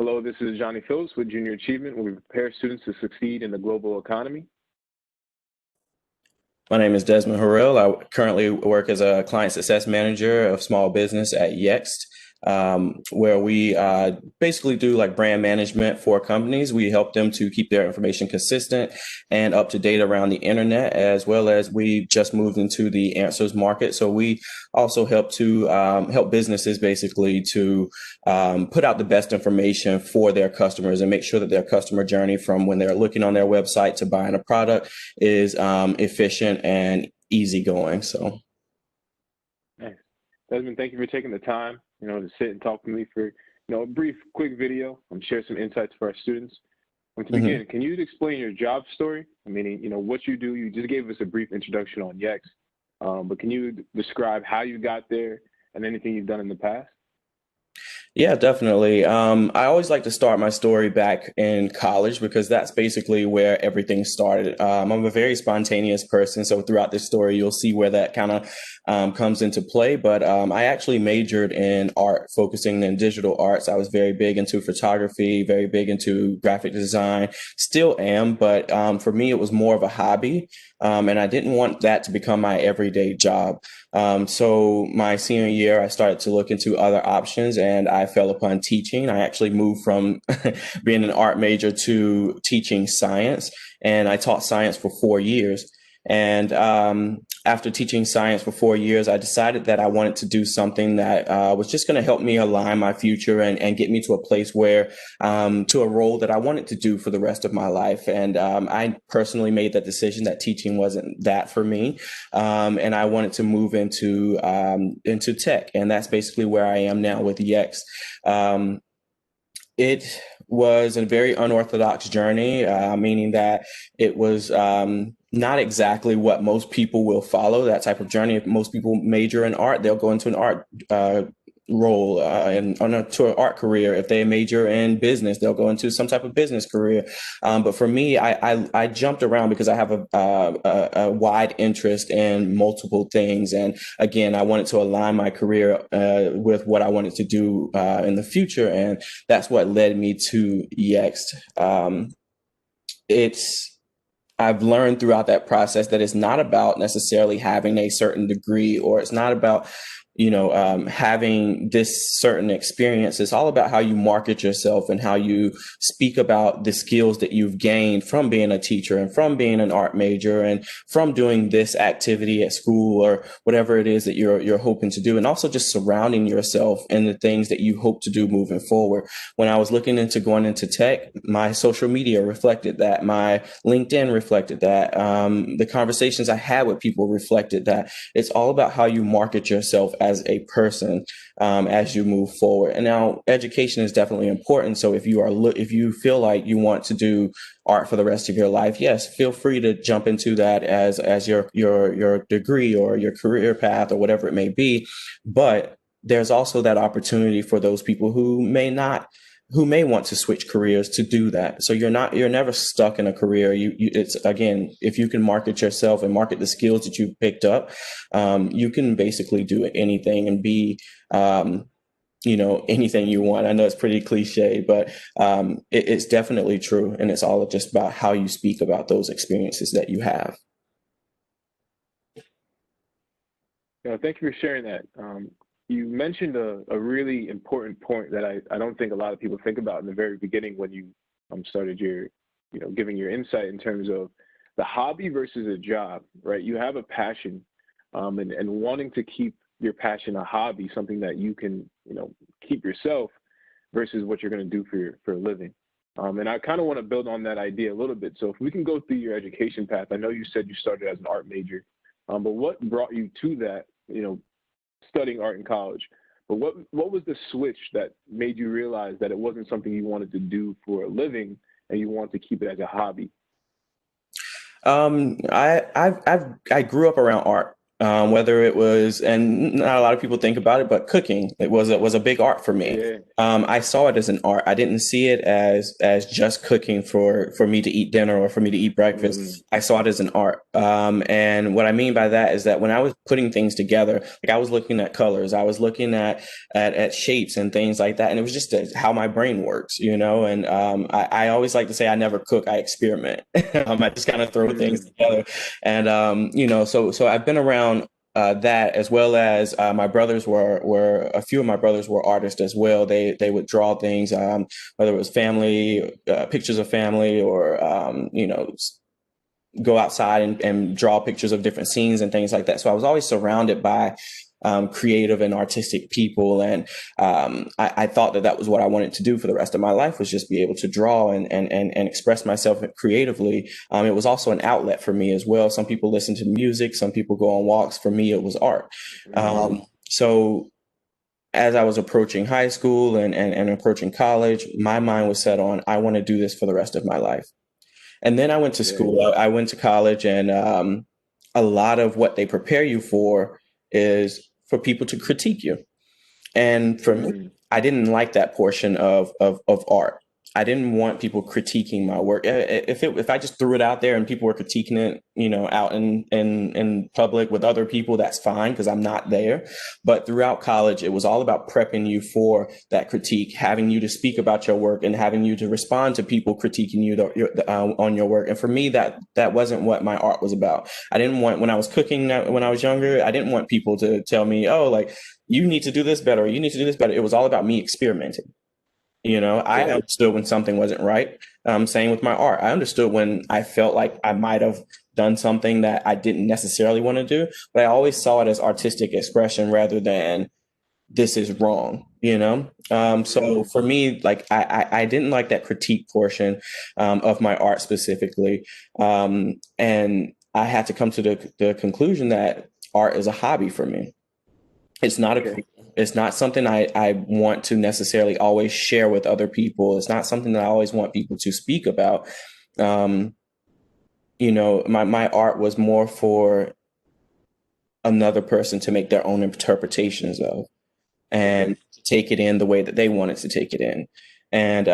Hello, this is Johnny Phillips with Junior Achievement, where we prepare students to succeed in the global economy. My name is Desmond Harrell. I currently work as a client success manager of small business at Yext, where we basically do like brand management for companies. We help them to keep their information consistent and up to date around the internet, as well as we just moved into the answers market. So we also help to help businesses basically to put out the best information for their customers and make sure that their customer journey from when they're looking on their website to buying a product is efficient and easygoing. So, Nice. Desmond, thank you for taking the time, to sit and talk to me for, a brief, quick video and share some insights for our students. And to begin, can you explain your job story? I mean, what you do. You just gave us a brief introduction on Yext, but can you describe how you got there and anything you've done in the past? Yeah, definitely. I always like to start my story back in college because that's basically where everything started. I'm a very spontaneous person, so throughout this story, you'll see where that kind of comes into play. But I actually majored in art, focusing in digital arts. I was very big into photography, very big into graphic design, still am, but for me, it was more of a hobby. And I didn't want that to become my everyday job. So my senior year, I started to look into other options and I fell upon teaching. I actually moved from being an art major to teaching science, and I taught science for 4 years. And after teaching science for 4 years, I decided that I wanted to do something that was just going to help me align my future and get me to a place where, to a role that I wanted to do for the rest of my life. And I personally made that decision that teaching wasn't that for me, and I wanted to move into tech, and that's basically where I am now with Yext. It was a very unorthodox journey, meaning that it was not exactly what most people will follow, that type of journey. If most people major in art, they'll go into an art role and to an art career. If they major in business, they'll go into some type of business career. But for me, I jumped around because I have a wide interest in multiple things. And again, I wanted to align my career with what I wanted to do in the future. And that's what led me to Yext. It's I've learned throughout that process that it's not about necessarily having a certain degree, or it's not about, having this certain experience. It's all about how you market yourself and how you speak about the skills that you've gained from being a teacher and from being an art major and from doing this activity at school or whatever it is that you're hoping to do. And also just surrounding yourself in the things that you hope to do moving forward. When I was looking into going into tech, my social media reflected that. My LinkedIn reflected that. The conversations I had with people reflected that. It's all about how you market yourself as a person as you move forward. And now education is definitely important. So if you feel like you want to do art for the rest of your life, yes, feel free to jump into that as your degree or your career path or whatever it may be. But there's also that opportunity for those people who may want to switch careers to do that. So you're never stuck in a career. It's again, if you can market yourself and market the skills that you picked up, you can basically do anything and be, anything you want. I know it's pretty cliche, but it's definitely true. And it's all just about how you speak about those experiences that you have. Thank you for sharing that. You mentioned a really important point that I don't think a lot of people think about in the very beginning when you started your, giving your insight in terms of the hobby versus a job, right? You have a passion, and wanting to keep your passion a hobby, something that you can, keep yourself versus what you're going to do for a living. And I kind of want to build on that idea a little bit. So if we can go through your education path, I know you said you started as an art major, but what brought you to that, studying art in college? But what was the switch that made you realize that it wasn't something you wanted to do for a living and you wanted to keep it as a hobby? I grew up around art. whether it was, and not a lot of people think about it, but cooking, it was a big art for me. Yeah. I saw it as an art. I didn't see it as just cooking for me to eat dinner or for me to eat breakfast. Mm, I saw it as an art. And what I mean by that is that when I was putting things together, like I was looking at colors, I was looking at shapes and things like that, and it was just how my brain works, you know. And I always like to say I never cook, I experiment. I just kind of throw things mm, together. And so I've been around that, as well as my brothers were a few of my brothers were artists as well. They would draw things, whether it was family pictures of family, or go outside and draw pictures of different scenes and things like that. So I was always surrounded by creative and artistic people, and I thought that was what I wanted to do for the rest of my life, was just be able to draw and express myself creatively. It was also an outlet for me as well. Some people listen to music, some people go on walks. For me, it was art. mm. So as I was approaching high school and approaching college, my mind was set on, I want to do this for the rest of my life. And then I went to Yeah. school. I went to college, and a lot of what they prepare you for is for people to critique you. And for me, Mm, I didn't like that portion of art. I didn't want people critiquing my work. If I just threw it out there and people were critiquing it, out in public with other people, that's fine because I'm not there. But throughout college, it was all about prepping you for that critique, having you to speak about your work and having you to respond to people critiquing you on your work. And for me, that wasn't what my art was about. I didn't want, when I was cooking, when I was younger, I didn't want people to tell me, oh, like, you need to do this better, or you need to do this better. It was all about me experimenting. I yeah. understood when something wasn't right. Same with my art. I understood when I felt like I might have done something that I didn't necessarily want to do, but I always saw it as artistic expression rather than this is wrong. So Mm, for me, like I didn't like that critique portion of my art specifically, and I had to come to the conclusion that art is a hobby for me. It's not a okay. it's not something I want to necessarily always share with other people. It's not something that I always want people to speak about. Um, my art was more for another person to make their own interpretations of, Okay. and take it in the way that they wanted to take it in. And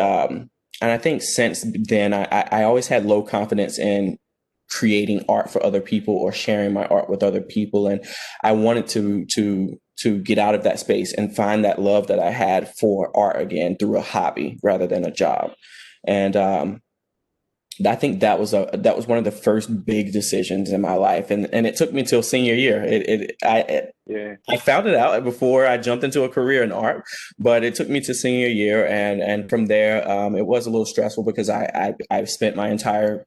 I think since then, I always had low confidence in creating art for other people or sharing my art with other people. And I wanted to get out of that space and find that love that I had for art again through a hobby rather than a job. And I think that was one of the first big decisions in my life, and it took me till senior year. Yeah. I found it out before I jumped into a career in art, but it took me to senior year, and from there, it was a little stressful because I spent my entire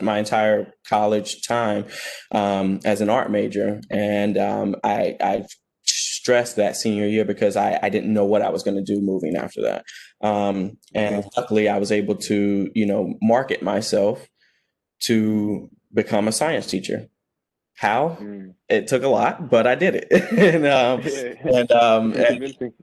my entire college time as an art major, and I stressed that senior year because I didn't know what I was going to do moving after that. And Okay. luckily, I was able to market myself to become a science teacher. How? Mm. It took a lot, but I did it. and Yeah. and Pretty convincing.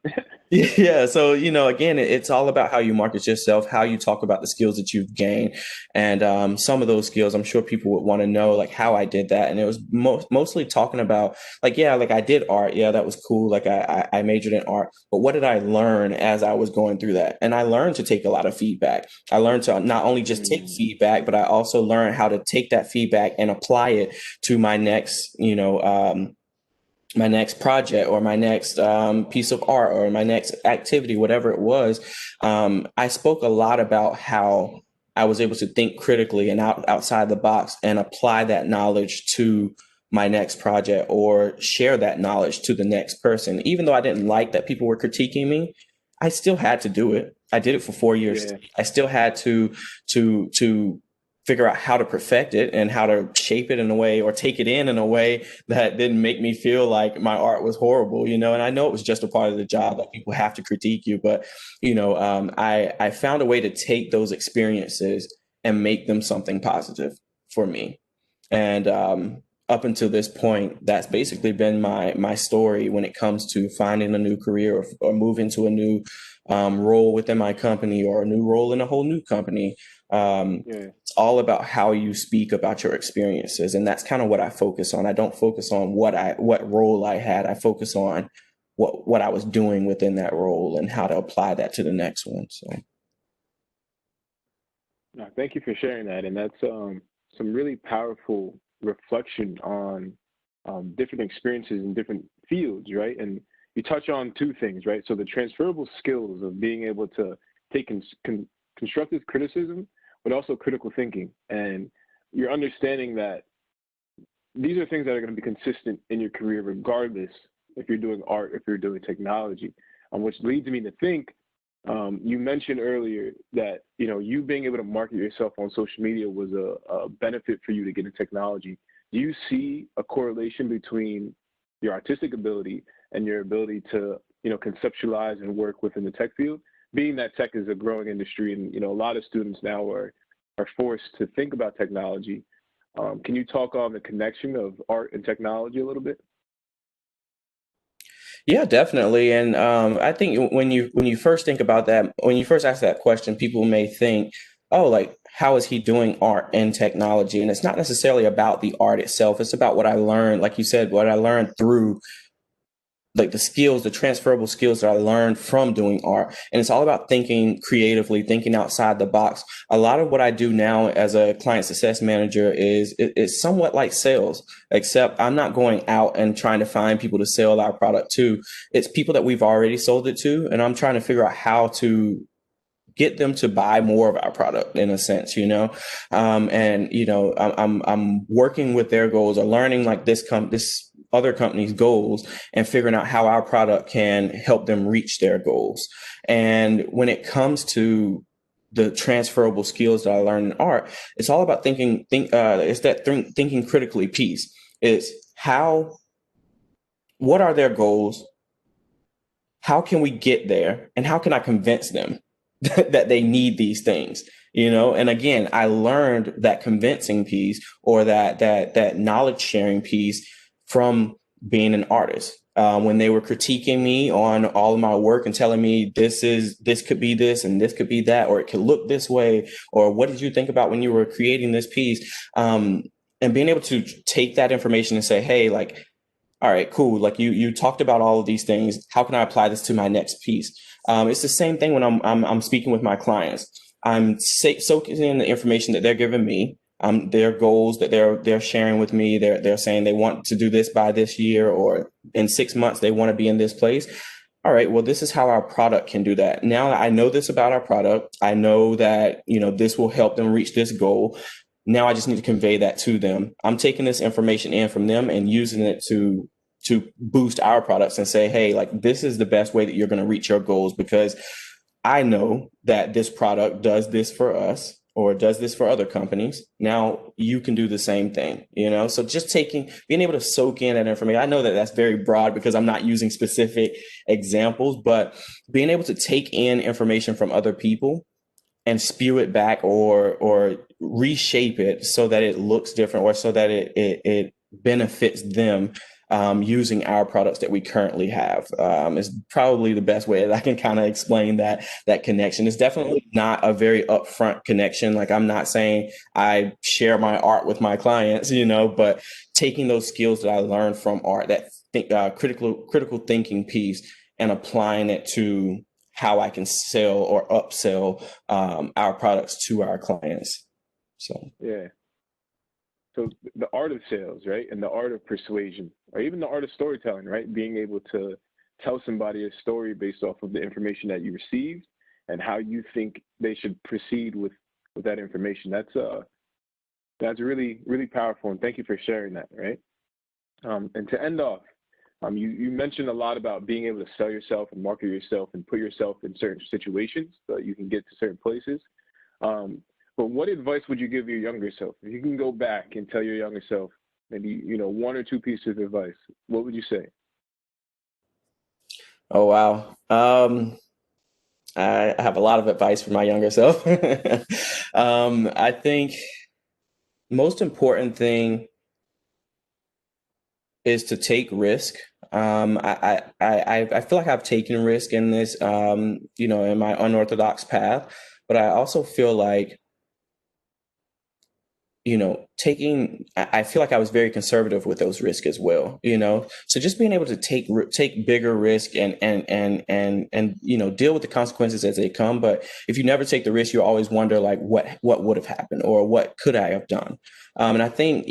yeah, so again, it's all about how you market yourself, how you talk about the skills that you've gained, and some of those skills, I'm sure people would want to know, like how I did that, and it was mostly talking about, like, yeah, like I did art, yeah, that was cool, like I majored in art, but what did I learn as I was going through that? And I learned to take a lot of feedback. I learned to not only just take Mm, feedback, but I also learned how to take that feedback and apply it to my next project or my next piece of art or my next activity, whatever it was. I spoke a lot about how I was able to think critically and outside the box and apply that knowledge to my next project or share that knowledge to the next person. Even though I didn't like that people were critiquing me, I still had to do it. I did it for 4 years. yeah. I still had to figure out how to perfect it and how to shape it in a way or take it in a way that didn't make me feel like my art was horrible, and I know it was just a part of the job Mm, that people have to critique you, but I found a way to take those experiences and make them something positive for me. And up until this point, that's basically been my story when it comes to finding a new career or moving to a new role within my company or a new role in a whole new company. Yeah. It's all about how you speak about your experiences, and that's kind of what I focus on. I don't focus on what role I had. I focus on what I was doing within that role and how to apply that to the next one. So. No, thank you for sharing that, and that's some really powerful reflection on different experiences in different fields, right? And you touch on two things, right? So the transferable skills of being able to take constructive criticism, but also critical thinking, and you're understanding that these are things that are going to be consistent in your career, regardless if you're doing art, if you're doing technology, which leads me to think you mentioned earlier that you being able to market yourself on social media was a benefit for you to get into technology. Do you see a correlation between your artistic ability and your ability to conceptualize and work within the tech field? Being that tech is a growing industry, and a lot of students now are forced to think about technology. Can you talk on the connection of art and technology a little bit? Yeah, definitely. And I think when you first think about that, when you first ask that question, people may think, oh, like, how is he doing art and technology? And it's not necessarily about the art itself. It's about what I learned, like you said, what I learned through like the skills, the transferable skills that I learned from doing art. And it's all about thinking creatively, thinking outside the box. A lot of what I do now as a client success manager is somewhat like sales, except I'm not going out and trying to find people to sell our product to. It's people that we've already sold it to. And I'm trying to figure out how to get them to buy more of our product in a sense, I'm working with their goals or learning like this other company's goals and figuring out how our product can help them reach their goals. And when it comes to the transferable skills that I learned in art, it's all about thinking critically piece. It's what are their goals? How can we get there? And how can I convince them that they need these things? And again, I learned that convincing piece or that knowledge sharing piece from being an artist. When they were critiquing me on all of my work and telling me this could be this and this could be that, or it could look this way, or what did you think about when you were creating this piece? And being able to take that information and say, hey, like, all right, cool. Like you talked about all of these things. How can I apply this to my next piece? It's the same thing when I'm speaking with my clients. I'm soaking in the information that they're giving me, their goals that they're sharing with me. They're saying they want to do this by this year, or in 6 months they want to be in this place. All right, well, this is how our product can do that. Now I know this about our product. I know that this will help them reach this goal. Now I just need to convey that to them. I'm taking this information in from them and using it to boost our products and say, hey, like, this is the best way that you're going to reach your goals, because I know that this product does this for us or does this for other companies. Now you can do the same thing, So just being able to soak in that information. I know that that's very broad because I'm not using specific examples, but being able to take in information from other people and spew it back or reshape it so that it looks different or so that it benefits them, using our products that we currently have, is probably the best way that I can kind of explain that connection. It's definitely not a very upfront connection. Like, I'm not saying I share my art with my clients, but taking those skills that I learned from art, that critical thinking piece, and applying it to how I can sell or upsell our products to our clients. So Yeah. So the art of sales, right, and the art of persuasion, or even the art of storytelling, right, being able to tell somebody a story based off of the information that you received and how you think they should proceed with that information. That's really, really powerful, and thank you for sharing that, right? And to end off, you mentioned a lot about being able to sell yourself and market yourself and put yourself in certain situations so that you can get to certain places. But what advice would you give your younger self? If you can go back and tell your younger self, maybe, one or two pieces of advice, what would you say? Oh, wow. I have a lot of advice for my younger self. I think most important thing is to take risk. I feel like I've taken risk in this, in my unorthodox path, but I also feel like I feel like I was very conservative with those risks as well, so just being able to take bigger risk and deal with the consequences as they come. But if you never take the risk, you always wonder like what would have happened or what could I have done. And I think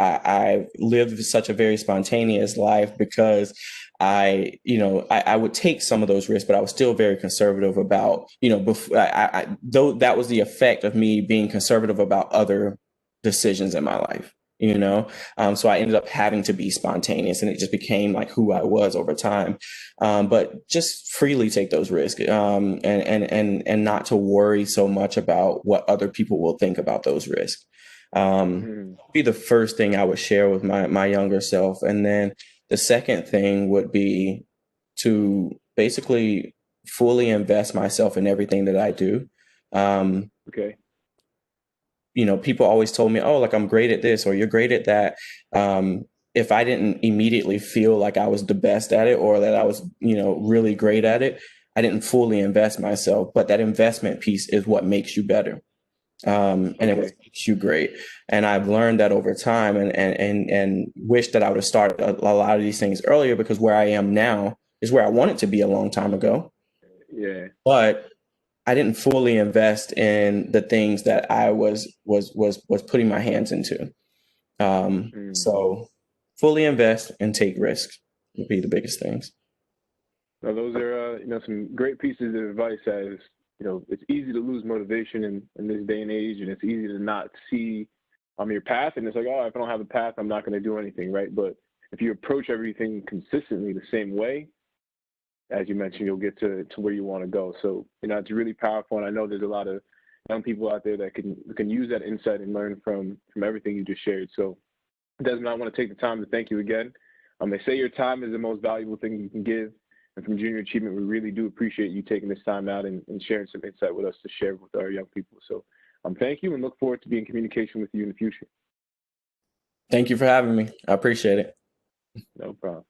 I've lived such a very spontaneous life because I would take some of those risks, but I was still very conservative about, before, though that was the effect of me being conservative about other decisions in my life, so I ended up having to be spontaneous, and it just became like who I was over time. But just freely take those risks, and not to worry so much about what other people will think about those risks. Mm, Be the first thing I would share with my younger self. And then the second thing would be to basically fully invest myself in everything that I do. Um, okay. People always told me, oh, like I'm great at this or you're great at that. If I didn't immediately feel like I was the best at it or that I was, really great at it, I didn't fully invest myself. But that investment piece is what makes you better. And it Okay. makes you great. And I've learned that over time, and wish that I would have started a lot of these things earlier, because where I am now is where I wanted to be a long time ago. Yeah. But I didn't fully invest in the things that I was putting my hands into. Mm. So fully invest and take risks would be the biggest things. Now, those are, some great pieces of advice. As it's easy to lose motivation in this day and age, and it's easy to not see your path. And it's like, oh, if I don't have a path, I'm not going to do anything, right? But if you approach everything consistently the same way, as you mentioned, you'll get to where you want to go. So, it's really powerful. And I know there's a lot of young people out there that can use that insight and learn from everything you just shared. So, Desmond, I want to take the time to thank you again. They say your time is the most valuable thing you can give. And from Junior Achievement, we really do appreciate you taking this time out and sharing some insight with us to share with our young people. So thank you, and look forward to being in communication with you in the future. Thank you for having me. I appreciate it. No problem.